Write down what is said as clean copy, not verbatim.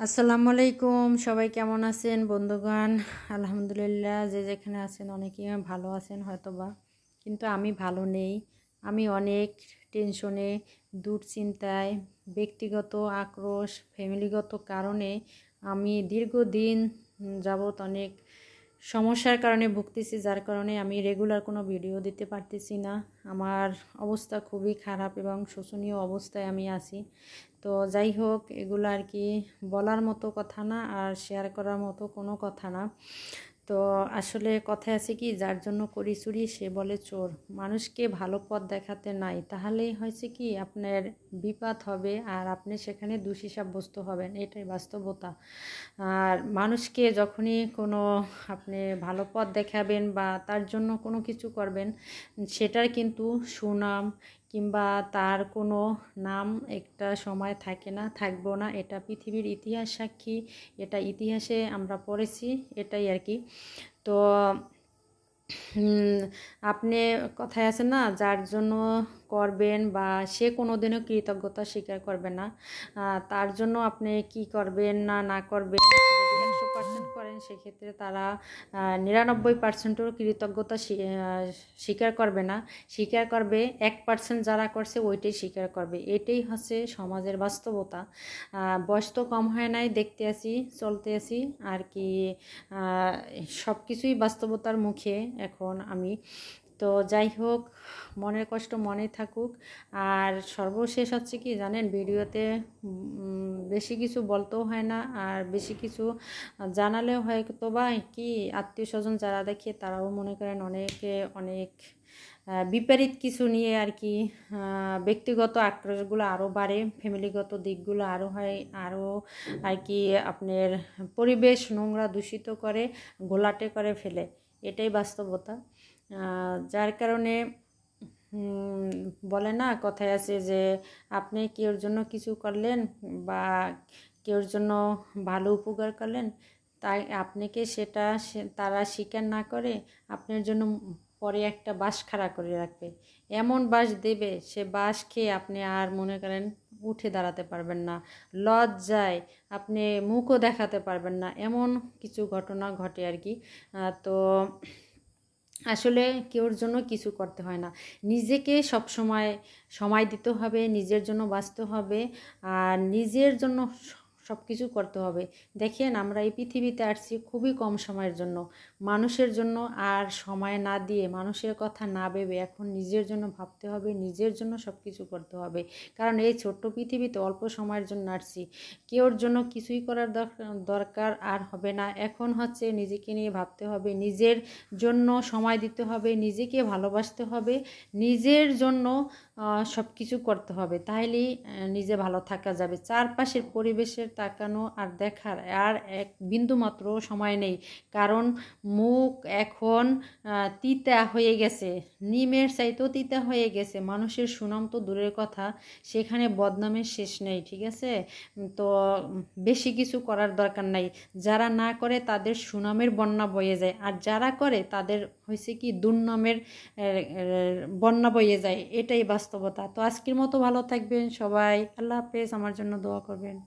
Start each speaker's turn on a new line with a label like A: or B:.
A: আসসালামু আলাইকুম, সবাই কেমন আছেন বন্ধুগণ? আলহামদুলিল্লাহ, যে যেখানে আছেন অনেকেই ভালো আছেন হয়তোবা, কিন্তু আমি ভালো নেই। আমি অনেক টেনশনে, দুশ্চিন্তায়, ব্যক্তিগত আক্রোশ, ফ্যামিলিগত কারণে আমি দীর্ঘদিন যাবৎ অনেক সমস্যার কারণে ভুগতেছি, যার কারণে আমি রেগুলার কোনো ভিডিও দিতে পারতেছি না। আমার অবস্থা খুবই খারাপ এবং শোচনীয় অবস্থায় আমি আছি। তো যাই হোক, এগুলো আর কি বলার মতো কথা না, আর শেয়ার করার মতো কোনো কথা না। তো আসলে কথায় আছে কি, যার জন্য করি চুরি সে বলে চোর। মানুষকে ভালো পথ দেখাতে নাই, তাহলেই হয়েছে কি আপনার বিপদ হবে আর আপনি সেখানে দোষী সাব্যস্ত হবেন, এটাই বাস্তবতা। আর মানুষকে যখনই কোনো আপনি ভালো পথ দেখাবেন বা তার জন্য কোনো কিছু করবেন, সেটার কিন্তু সুনাম কিংবা তার কোনো নাম একটা সময় থাকে না, থাকবো না। এটা পৃথিবীর ইতিহাস সাক্ষী, এটা ইতিহাসে আমরা পড়েছি, এটাই আর কি। তো আপনি কথায় আছে না, যার জন্য করবেন বা সে কোনো দিনও কৃতজ্ঞতা স্বীকার করবে না, তার জন্য আপনি কি করবেন না না করবেন, যদি 100% করেন সেক্ষেত্রে তারা 99%ও কৃতজ্ঞতা স্বীকার করবে না, স্বীকার করবে 1% যারা করছে ওইটাই স্বীকার করবে। এটাই হচ্ছে সমাজের বাস্তবতা। বয়স তো কম হয় নাই, দেখতে আসি চলতে আসি আর কি, সব কিছুই বাস্তবতার মুখে এখন আমি। তো যাই হোক, মনের কষ্ট মনে থাকুক। আর সর্বশেষ হচ্ছে কি জানেন, ভিডিওতে বেশি কিছু বলতেও হয় না, আর বেশি কিছু জানালেও হয়তো বা কি আত্মীয় স্বজন যারা দেখে তারাও মনে করেন অনেকে অনেক বিপরীত কিছু নিয়ে আর কি, ব্যক্তিগত আক্রোশগুলো আরও বাড়ে, ফ্যামিলিগত দিকগুলো আরও হয়, আরও আর কি আপনার পরিবেশ নোংরা দূষিত করে, ঘোলাটে করে ফেলে। এটাই বাস্তবতা। যার কারণে বলে না, কথায় আছে যে আপনি কেউর জন্য কিছু করলেন বা কেউর জন্য ভালো উপকার করলেন, তাই আপনাকে সেটা তারা স্বীকার না করে আপনার জন্য পরে একটা বাঁশ খাড়া করে রাখবে। এমন বাঁশ দেবে, সে বাঁশ খেয়ে আপনি আর মনে করেন উঠে দাঁড়াতে পারবেন না, লজ্জায় আপনি মুখও দেখাতে পারবেন না, এমন কিছু ঘটনা ঘটে আর কি। তো আসলে কেউর জন্য কিছু করতে হয় না, নিজেকে সময় দিতে হবে, নিজের জন্য বাঁচতে হবে, আর নিজের জন্য সব কিছু করতে হবে। দেখেন, আমরা এই পৃথিবীতে আসছি খুবই কম সময়ের জন্য, মানুষের জন্য আর সময় না দিয়ে, মানুষের কথা না ভেবে এখন নিজের জন্য ভাবতে হবে, নিজের জন্য সব কিছু করতে হবে। কারণ এই ছোট্ট পৃথিবীতে অল্প সময়ের জন্য আসছি, কেউর জন্য কিছুই করার দরকার আর হবে না। এখন হচ্ছে নিজেকে নিয়ে ভাবতে হবে, নিজের জন্য সময় দিতে হবে, নিজেকে ভালোবাসতে হবে, নিজের জন্য সব কিছু করতে হবে, তাহলেই নিজে ভালো থাকা যাবে। চারপাশের পরিবেশের তাকানো আর দেখার আর এক বিন্দু মাত্র সময় নেই, কারণ মুখ এখন তিতা হয়ে গেছে, নিমের চাইতেও তিতা হয়ে গেছে। মানুষের সুনাম তো দূরের কথা, সেখানে বদনামের শেষ নেই, ঠিক আছে? তো বেশি কিছু করার দরকার নাই, যারা না করে তাদের সুনামের বন্যা বয়ে যায়, আর যারা করে তাদের হয়েছে কি দুর্নামের বন্যা বয়ে যায়। এটাই বাস্তবতা। তো আজকের মতো ভালো থাকবেন সবাই, আল্লাহ হাফেজ, আমার জন্য দোয়া করবেন।